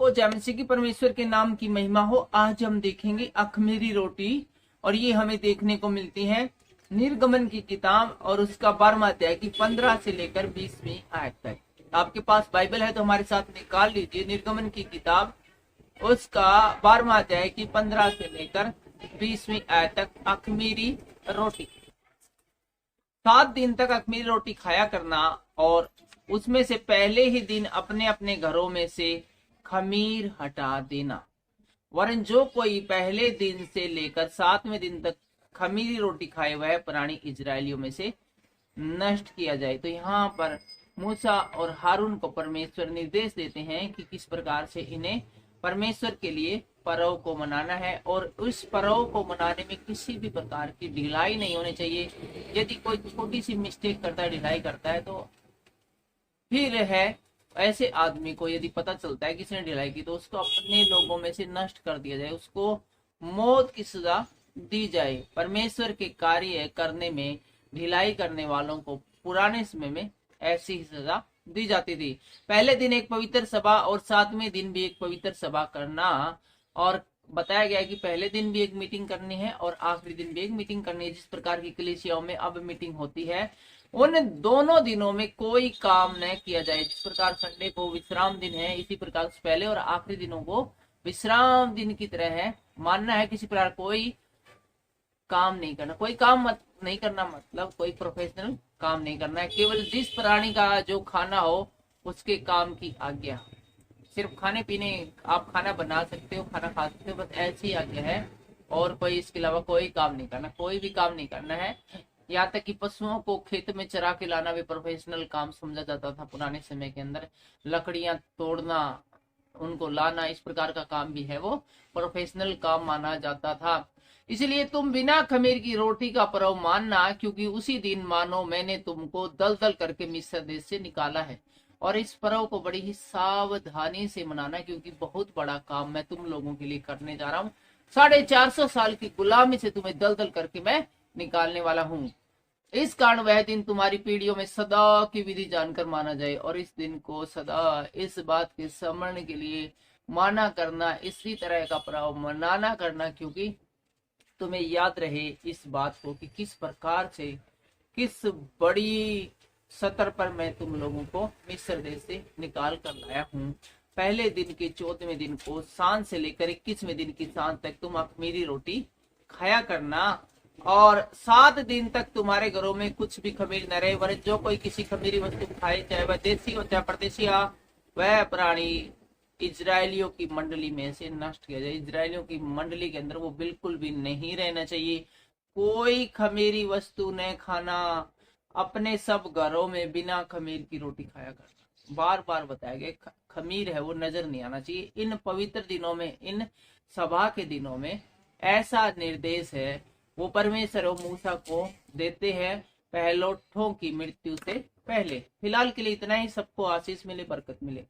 सबको जय मसीह की परमेश्वर के नाम की महिमा हो। आज हम देखेंगे अखमीरी रोटी, और ये हमें देखने को मिलती है निर्गमन की किताब और उसका 12वां अध्याय की 15 से लेकर 20वीं आयत तक। आपके पास बाइबल है तो हमारे साथ निकाल लीजिए निर्गमन की किताब, उसका 12वां अध्याय की 15 से लेकर 20वीं आयत तक। अखमीरी रोटी, 7 दिन तक अखमीरी रोटी खाया करना, और उसमें से पहले ही दिन अपने अपने घरों में से खमीर हटा देना। वरन जो कोई पहले दिन से लेकर 7वें दिन तक खमीरी रोटी खाए वह प्राणी इजरायलियों में से नष्ट किया जाए। तो यहाँ पर मूसा और हारून को परमेश्वर निर्देश देते हैं कि किस प्रकार से इन्हें परमेश्वर के लिए पर्व को मनाना है, और उस पर्व को मनाने में किसी भी प्रकार की ढिलाई नहीं होनी चाहिए। यदि कोई छोटी सी मिस्टेक करता है, ढिलाई करता है, तो फिर है ऐसे आदमी को यदि पता चलता है किसी ने ढिलाई की तो उसको अपने लोगों में से नष्ट कर दिया जाए, उसको मौत की सजा दी जाए। परमेश्वर के कार्य करने में ढिलाई करने वालों को पुराने समय में ऐसी ही सजा दी जाती थी। पहले दिन एक पवित्र सभा और 7वें दिन भी एक पवित्र सभा करना, और बताया गया है कि पहले दिन भी एक मीटिंग करनी है और आखिरी दिन भी एक मीटिंग करनी है। जिस प्रकार की कलीसियाओं में अब मीटिंग होती है, उन दोनों दिनों में कोई काम न किया जाए। जिस प्रकार संडे को विश्राम दिन है, इसी प्रकार पहले और आखिरी दिनों को विश्राम दिन की तरह है मानना है। किसी प्रकार कोई काम नहीं करना, कोई काम नहीं करना मतलब कोई प्रोफेशनल काम नहीं करना है। केवल जिस प्राणी का जो खाना हो उसके काम की आज्ञा, सिर्फ खाने पीने, आप खाना बना सकते हो, खाना खा सकते हो, बस ऐसी आज्ञा है, और कोई इसके अलावा कोई काम नहीं करना, कोई भी काम नहीं करना है। यहाँ तक कि पशुओं को खेत में चरा के लाना भी प्रोफेशनल काम समझा जाता था पुराने समय के अंदर। लकड़ियां तोड़ना, उनको लाना, इस प्रकार का काम भी है वो प्रोफेशनल काम माना जाता था। इसलिए तुम बिना खमीर की रोटी का पर्व मानना, क्योंकि उसी दिन मानो मैंने तुमको दल दल करके मिस्र देश से निकाला है। और इस पर्व को बड़ी ही सावधानी से मनाना, क्योंकि बहुत बड़ा काम मैं तुम लोगों के लिए करने जा रहा हूँ। 450 साल की गुलामी से तुम्हें दल दल करके मैं निकालने वाला हूँ। इस कारण वह दिन तुम्हारी पीढ़ियों में सदा की विधि जानकर माना जाए, और इस दिन को सदा इस बात के स्मरण के लिए माना करना, इसी तरह का पर्व मनाना करना, क्योंकि तुम्हें याद रहे इस बात को कि किस प्रकार से, किस बड़ी सतर पर मैं तुम लोगों को मिस्र देश से निकाल कर लाया हूँ। पहले दिन के 14वें दिन को सांझ से लेकर 21वें दिन की सांझ तक तुम अखमीरी रोटी खाया करना, और 7 दिन तक तुम्हारे घरों में कुछ भी खमीर न रहे। वरन जो कोई किसी खमीरी वस्तु खाए, चाहे वह देसी हो चाहे परदेसी हो, वह प्राणी इजरायलियों की मंडली में से नष्ट किया जाए। इजरायलियों की मंडली के अंदर वो बिल्कुल भी नहीं रहना चाहिए। कोई खमीरी वस्तु न खाना, अपने सब घरों में बिना खमीर की रोटी खाया करना। बार बार बताया गया खमीर है वो नजर नहीं आना चाहिए। इन पवित्र दिनों में, इन सभा के दिनों में ऐसा निर्देश है वो परमेश्वर और मूसा को देते हैं पहलौठों की मृत्यु से पहले। फिलहाल के लिए इतना ही। सबको आशीष मिले, बरकत मिले।